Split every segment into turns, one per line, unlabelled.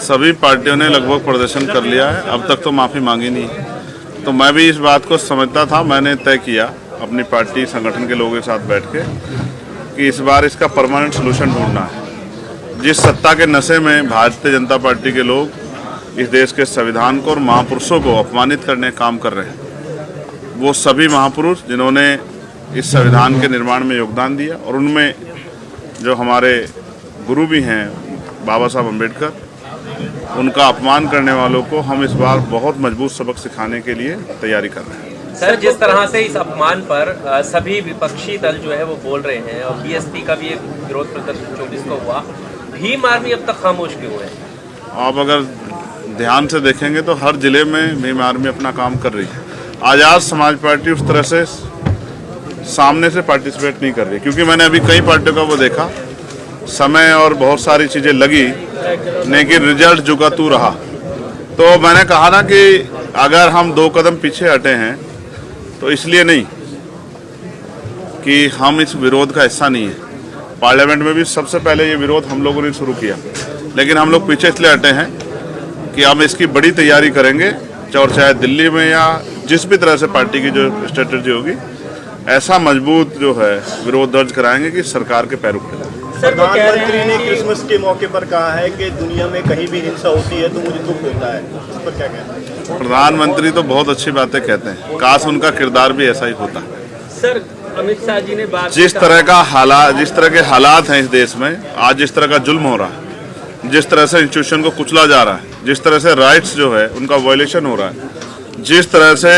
सभी पार्टियों ने लगभग प्रदर्शन कर लिया है, अब तक तो माफ़ी मांगी नहीं है। तो मैं भी इस बात को समझता था, मैंने तय किया अपनी पार्टी संगठन के लोगों के साथ बैठ के कि इस बार इसका परमानेंट सोल्यूशन ढूंढना है। जिस सत्ता के नशे में भारतीय जनता पार्टी के लोग इस देश के संविधान को और महापुरुषों को अपमानित करने का काम कर रहे हैं, वो सभी महापुरुष जिन्होंने इस संविधान के निर्माण में योगदान दिया और उनमें जो हमारे गुरु भी हैं बाबा साहब अम्बेडकर, उनका अपमान करने वालों को हम इस बार बहुत मजबूत सबक सिखाने के लिए तैयारी कर रहे हैं।
सर, जिस तरह से इस अपमान पर सभी विपक्षी दल जो है वो बोल रहे हैं और बीएसपी का भी एक विरोध प्रदर्शन 24 को हुआ, भीम आर्मी अब तक खामोश क्यों है?
आप अगर ध्यान से देखेंगे तो हर जिले में भीम आर्मी अपना काम कर रही है। आज़ाद समाज पार्टी उस तरह से सामने से पार्टिसिपेट नहीं कर रही, क्योंकि मैंने अभी कई पार्टियों का वो देखा, समय और बहुत सारी चीज़ें लगी लेकिन रिजल्ट जुगा तू रहा। तो मैंने कहा ना कि अगर हम 2 कदम पीछे हटे हैं तो इसलिए नहीं कि हम इस विरोध का हिस्सा नहीं है। पार्लियामेंट में भी सबसे पहले ये विरोध हम लोगों ने शुरू किया, लेकिन हम लोग पीछे इसलिए हटे हैं कि हम इसकी बड़ी तैयारी करेंगे, और चाहे दिल्ली में या जिस भी तरह से पार्टी की जो स्ट्रेटजी होगी, ऐसा मजबूत जो है विरोध दर्ज कराएंगे कि सरकार के पैर उठे।
प्रधानमंत्री ने क्रिसमस के मौके पर कहा है कि दुनिया में कहीं भी हिंसा होती है तो मुझे दुख होता है, उस पर क्या कहना है?
प्रधानमंत्री तो बहुत अच्छी बातें कहते हैं, काश उनका किरदार भी ऐसा ही होता।
सर, अमित शाह जी ने बात
जिस तरह के हालात हैं इस देश में आज, जिस तरह का जुल्म हो रहा है, जिस तरह से इंस्टीट्यूशन को कुचला जा रहा है, जिस तरह से राइट्स जो है उनका वायलेशन हो रहा है, जिस तरह से,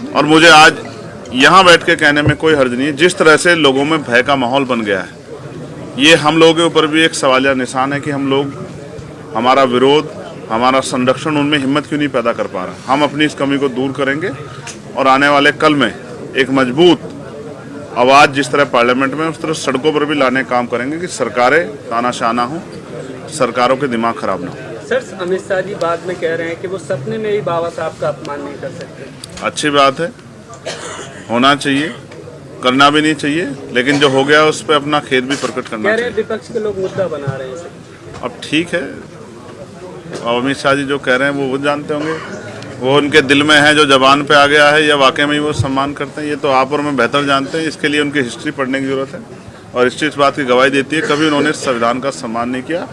और मुझे आज यहाँ बैठ के कहने में कोई हर्ज नहीं है, जिस तरह से लोगों में भय का माहौल बन गया है, ये हम लोगों के ऊपर भी एक सवालिया निशान है कि हम लोग, हमारा विरोध, हमारा संरक्षण उनमें हिम्मत क्यों नहीं पैदा कर पा रहा। हम अपनी इस कमी को दूर करेंगे और आने वाले कल में एक मजबूत आवाज़ जिस तरह पार्लियामेंट में, उस तरह सड़कों पर भी लाने का काम करेंगे कि सरकारें तानाशाह ना हो, सरकारों के दिमाग खराब ना हो।
सर, अमित शाह जी बाद में कह रहे हैं कि वो सपने में भी बाबा साहब का अपमान नहीं कर सकते।
अच्छी बात है, होना चाहिए, करना भी नहीं चाहिए, लेकिन जो हो गया उस पर अपना खेद भी प्रकट करना चाहिए।
विपक्ष के लोग मुद्दा बना रहे हैं।
अब ठीक है, अमित शाह जी जो कह रहे हैं वो जानते होंगे, वो उनके दिल में है, जो जबान पे आ गया है या वाकई में वो सम्मान करते हैं, ये तो आप और मैं बेहतर जानते हैं। इसके लिए उनकी हिस्ट्री पढ़ने की जरूरत है, और हिस्ट्री इस बात की गवाही देती है कभी उन्होंने संविधान का सम्मान नहीं किया,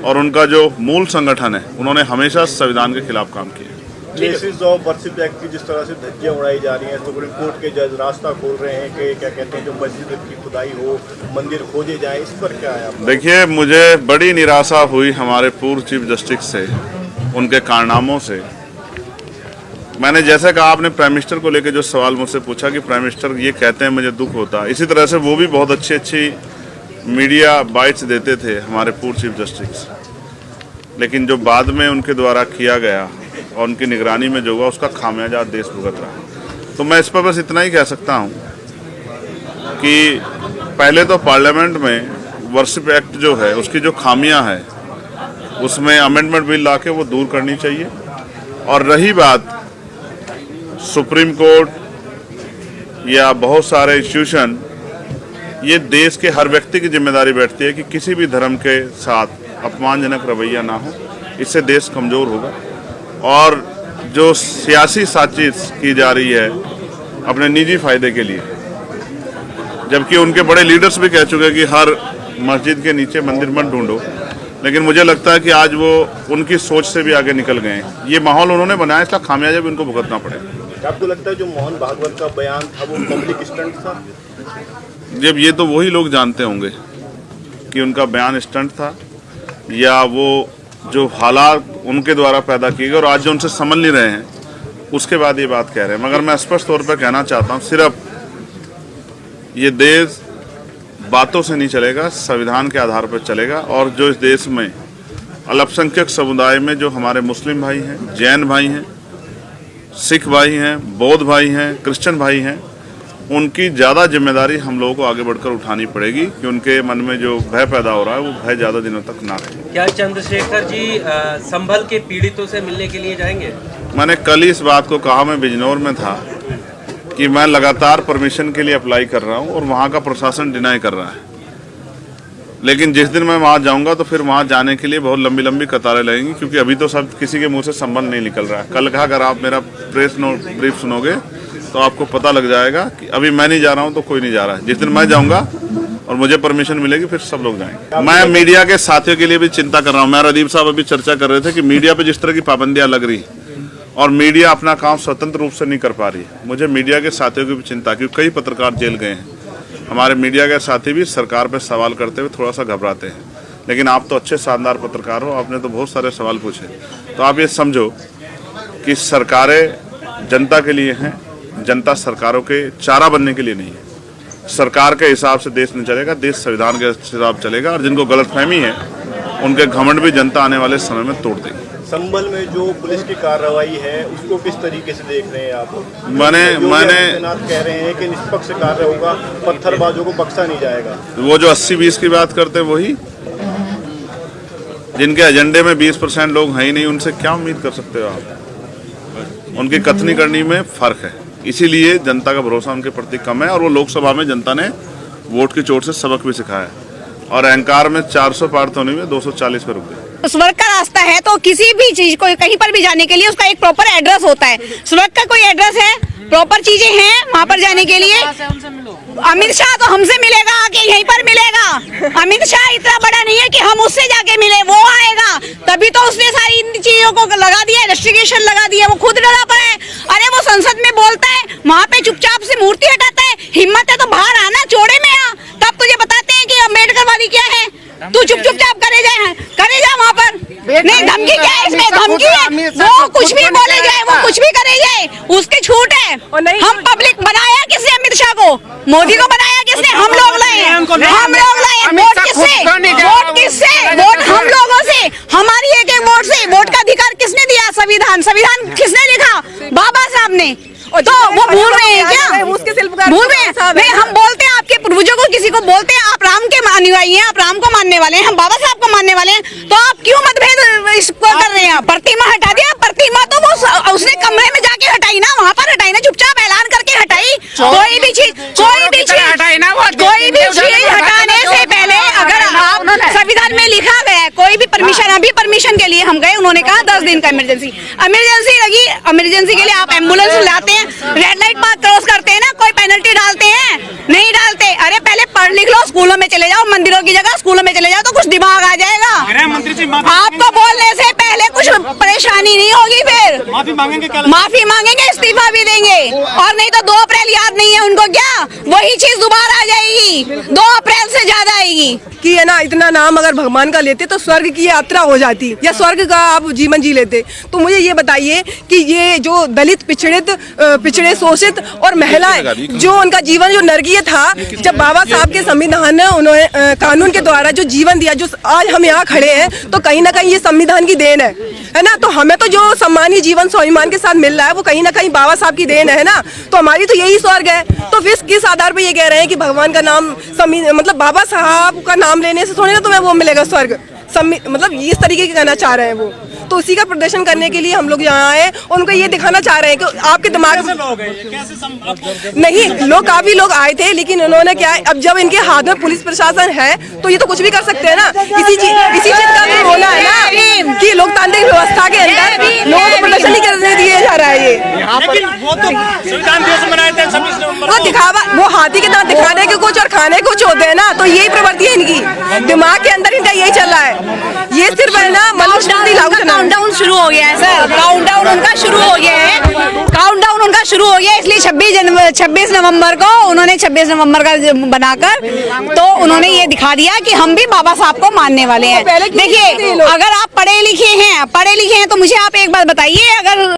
और उनका जो मूल संगठन है उन्होंने हमेशा संविधान के खिलाफ काम किया।
बेसिस ऑफ वर्शिप एक्ट की जिस तरह से धज्जियां उड़ाई जा रही हैं, सुप्रीम कोर्ट के जज रास्ता खोल रहे हैं कि क्या कहते हैं जो मस्जिद की खुदाई हो, मंदिर खोजे जाए, इस पर क्या है आपका?
देखिए, मुझे बड़ी निराशा हुई हमारे पूर्व चीफ जस्टिस से, उनके कारनामों से। मैंने जैसे कहा, आपने प्राइम मिनिस्टर को लेकर जो सवाल मुझसे पूछा कि प्राइम मिनिस्टर ये कहते हैं मुझे दुख होता, इसी तरह से वो भी बहुत अच्छी मीडिया बाइट्स देते थे हमारे पूर्व चीफ जस्टिस, लेकिन जो बाद में उनके द्वारा किया गया और उनकी निगरानी में जो हुआ उसका खामियाजा देश भुगत रहा। तो मैं इस पर बस इतना ही कह सकता हूँ कि पहले तो पार्लियामेंट में वर्शिप एक्ट जो है उसकी जो खामियां है उसमें अमेंडमेंट बिल लाके वो दूर करनी चाहिए। और रही बात सुप्रीम कोर्ट या बहुत सारे इंस्टीट्यूशन, ये देश के हर व्यक्ति की जिम्मेदारी बैठती है कि किसी भी धर्म के साथ अपमानजनक रवैया ना हो, इससे देश कमज़ोर होगा। और जो सियासी साजिश की जा रही है अपने निजी फायदे के लिए, जबकि उनके बड़े लीडर्स भी कह चुके हैं कि हर मस्जिद के नीचे मंदिर मत ढूंढो, लेकिन मुझे लगता है कि आज वो उनकी सोच से भी आगे निकल गए हैं। ये माहौल उन्होंने बनाया, इसका खामियाजा भी उनको भुगतना पड़ेगा।
आपको लगता है जो मोहन भागवत का बयान था वो पब्लिक स्टंट था?
जब ये तो वही लोग जानते होंगे कि उनका बयान स्टंट था या वो जो हालात उनके द्वारा पैदा किए गए और आज जो उनसे समझ नहीं रहे हैं उसके बाद ये बात कह रहे हैं। मगर मैं स्पष्ट तौर पर कहना चाहता हूँ, सिर्फ ये देश बातों से नहीं चलेगा, संविधान के आधार पर चलेगा। और जो इस देश में अल्पसंख्यक समुदाय में जो हमारे मुस्लिम भाई हैं, जैन भाई हैं, सिख भाई हैं, बौद्ध भाई हैं, क्रिश्चियन भाई हैं, उनकी ज़्यादा जिम्मेदारी हम लोगों को आगे बढ़कर उठानी पड़ेगी कि उनके मन में जो भय पैदा हो रहा है वो भय ज़्यादा दिनों तक ना रहे।
क्या चंद्रशेखर जी संभल के पीड़ितों से मिलने के लिए जाएंगे?
मैंने कल ही इस बात को कहा, मैं बिजनौर में था, कि मैं लगातार परमिशन के लिए अप्लाई कर रहा हूं और वहां का प्रशासन डिनाई कर रहा है। लेकिन जिस दिन मैं वहाँ जाऊँगा तो फिर वहाँ जाने के लिए बहुत लंबी लंबी कतारें लगेंगी, क्योंकि अभी तो सब किसी के मुंह से संबंध नहीं निकल रहा है। कल का अगर आप मेरा प्रेस नोट ब्रीफ सुनोगे तो आपको पता लग जाएगा कि अभी मैं नहीं जा रहा हूँ तो कोई नहीं जा रहा है। जिस दिन मैं जाऊँगा और मुझे परमिशन मिलेगी फिर सब लोग जाएंगे। मैं मीडिया के साथियों के लिए भी चिंता कर रहा हूँ। मैं राजीव साहब अभी चर्चा कर रहे थे कि मीडिया पे जिस तरह की पाबंदियाँ लग रही और मीडिया अपना काम स्वतंत्र रूप से नहीं कर पा रही है, मुझे मीडिया के साथियों की भी चिंता, क्योंकि कई पत्रकार जेल गए हैं। हमारे मीडिया के साथी भी सरकार पर सवाल करते हुए थोड़ा सा घबराते हैं। लेकिन आप तो अच्छे शानदार पत्रकार हो, आपने तो बहुत सारे सवाल पूछे। तो आप ये समझो कि सरकारें जनता के लिए हैं, जनता सरकारों के चारा बनने के लिए नहीं है। सरकार के हिसाब से देश नहीं चलेगा, देश संविधान के हिसाब चलेगा। और जिनको गलतफहमी है उनके घमंड भी जनता आने वाले समय में तोड़ देगी।
संभल में जो पुलिस की कार्रवाई है उसको किस तरीके से देख रहे हैं आप?
मैंने
कह रहे हैं कि निष्पक्ष कार्य होगा, पत्थरबाजों को बख्शा नहीं जाएगा।
वो जो 80-20 की बात करते हैं वही, जिनके एजेंडे में 20% लोग हैं ही नहीं, उनसे क्या उम्मीद कर सकते हो आप? उनकी कथनी करनी में फर्क है, इसीलिए जनता का भरोसा उनके प्रति कम है। और वो लोकसभा में जनता ने वोट की चोट से सबक भी सिखाया और अहंकार में 400 पार तो नहीं में 240 पे रुक गए।
स्वर्ग का रास्ता है तो किसी भी चीज को कहीं पर भी जाने के लिए उसका एक प्रॉपर एड्रेस होता है। स्वर्ग का कोई एड्रेस है, प्रॉपर चीजें हैं वहाँ पर जाने के लिए। अमित शाह तो हमसे मिलेगा, आके यहीं पर मिलेगा। अमित शाह इतना बड़ा नहीं है कि हम उससे जाके मिले, वो आएगा तभी तो उसने सारी इन चीजों को लगा दिया, रेस्ट्रिक्शन लगा दिया। वो खुद डरा पड़ा है। अरे वो संसद में बोलता है, वहाँ पे चुपचाप से मूर्ति हटाता है। हिम्मत है तो बाहर आना, चौड़े में आ, तब तुझे बताते हैं कि अम्बेडकर वादी क्या है। तू चुपचाप करे जा वहाँ पर। नहीं, धमकी क्या है इसमें? धमकी है, वो कुछ भी बोले जाए, वो कुछ भी करे जाए, उसकी छूट है। हम पब्लिक बनाया किसने? अमित शाह को, मोदी को बनाया किसने? हम लोग लाए, हम लोग लाए। वोट किससे? वोट किससे? वोट हम लोगों से, हमारी एक एक वोट से। वोट का अधिकार किसने दिया? संविधान किसने लिखा? बाबा साहब ने। तो वो भूल रहे हैं क्या? भूल रहे हैं? नहीं, हम बोलते हैं आपके पूर्वजों को, किसी को बोलते हैं आप राम के अनुयायी हैं, आप राम को मानने वाले हैं, हम बाबा साहब को मानने वाले हैं, तो आप क्यों मतभेद इसको कर रहे हैं? प्रतिमा हटा दिया, प्रतिमा तो वो उसने कमरे में जाके हटाई ना, वहाँ पर हटाई ना, चुपचाप ऐलान करके हटाई। कोई भी चीज हटाने से पहले अगर आप संविधान में लिखा गया है कोई भी परमिशन, अभी परमिशन के लिए हम गए, उन्होंने कहा 10 दिन का इमरजेंसी लगी। इमरजेंसी के लिए आप एम्बुलेंस लाते हैं, रेड लाइट पर क्रॉस करते हैं ना, कोई पेनल्टी डालते हैं? नहीं डालते। अरे पहले पढ़ लिख लो, स्कूलों में चले जाओ, मंदिरों की जगह स्कूलों में चले जाओ तो कुछ दिमाग आ जाएगा। आपको बोलने से पहले कुछ परेशानी नहीं होगी, फिर माफी मांगेंगे, इस्तीफा भी देंगे। और नहीं तो 2 अप्रैल याद नहीं है उनको क्या? वही चीज दोबारा आ जाएगी, 2 अप्रैल से ज्यादा आएगी।
कि है ना, इतना नाम अगर भगवान का लेते तो स्वर्ग की यात्रा हो जाती या स्वर्ग का आप जीवन जी लेते। तो मुझे ये बताइए कि ये जो दलित, पिछड़े, शोषित और महिलाएं, जो उनका जीवन जो नरकीय था, जब बाबा साहब के संविधान ने उन्होंने कानून के द्वारा जो जीवन दिया, जो आज हम यहाँ खड़े हैं, तो कहीं ना कहीं ये संविधान की देन है ना। तो हमें तो जो सम्मानीय जीवन स्वाभिमान के साथ मिल रहा है वो कहीं ना कहीं बाबा साहब की देन है ना। तो हमारी तो यही स्वर्ग है। तो फिर किस आधार पर ये कह रहे हैं कि भगवान का नाम, मतलब बाबा साहब का नाम लेने से थोड़ी ना तुम्हें वो मिलेगा स्वर्ग? मतलब इस तरीके के कहना चाह रहे हैं वो। तो उसी का प्रदर्शन करने के लिए हम लोग यहाँ आए, उनको ये दिखाना चाह रहे हैं कि आपके दिमाग में नहीं, लोग काफी लोग आए थे, लेकिन उन्होंने क्या है, अब जब इनके हाथ में पुलिस प्रशासन है तो ये तो कुछ भी कर सकते हैं ना। इसी चीज का तो होना है ना कि लोकतांत्रिक व्यवस्था के अंदर लोगों को प्रदर्शन नहीं करने दिया जा रहा है। ये वो दिखावा, वो हाथी के दांत दिखाने के कुछ और खाने कुछ होते हैं ना। तो यही प्रवृत्ति है इनकी, दिमाग के अंदर इनका यही चल रहा है। ये सिर्फ है ना,
काउंटडाउन शुरू हो गया है सर, काउंटडाउन उनका शुरू हो गया है, काउंटडाउन उनका शुरू हो गया है। इसलिए 26 नवंबर को उन्होंने 26 नवंबर का बनाकर तो उन्होंने ये दिखा दिया कि हम भी बाबा साहब को मानने वाले हैं। देखिए, अगर आप पढ़े लिखे हैं तो मुझे आप एक बात बताइए, अगर